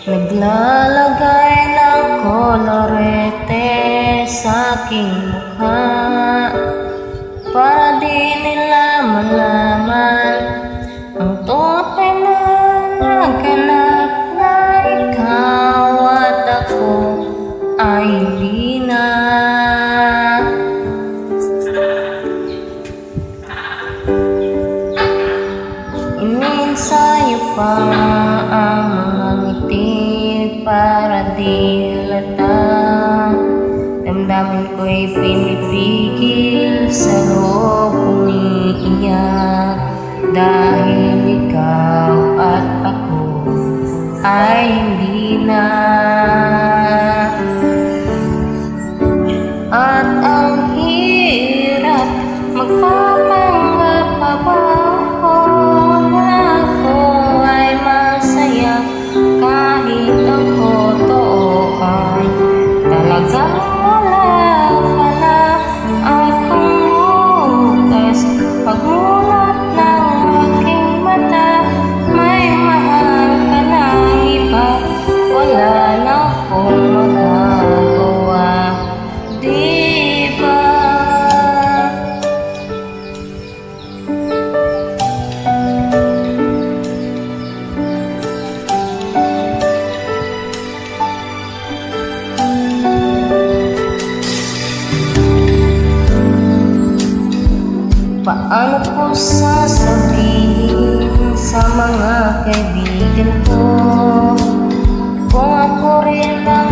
Naglalagay ng kolorete sa aking mukha para di nila malaman ang tunay na naganap na ikaw at ako ay hindi na. Ininsayo pa ang mga ngiti para di halata. Damdamin ko'y pinipigil, sa loob umiiyak dahil ikaw at ako ay hindi na. At ang hirap magpapanggap pa ba ako na ako ay masaya kahit ang totoo ay talagang wala pala akong bukas. Pagmulat ng aking mata, may mahal ka ng iba, wala na akong magagawa, di ba? Paano ko sasabihin sa mga kaibigan ko kung ako rin ang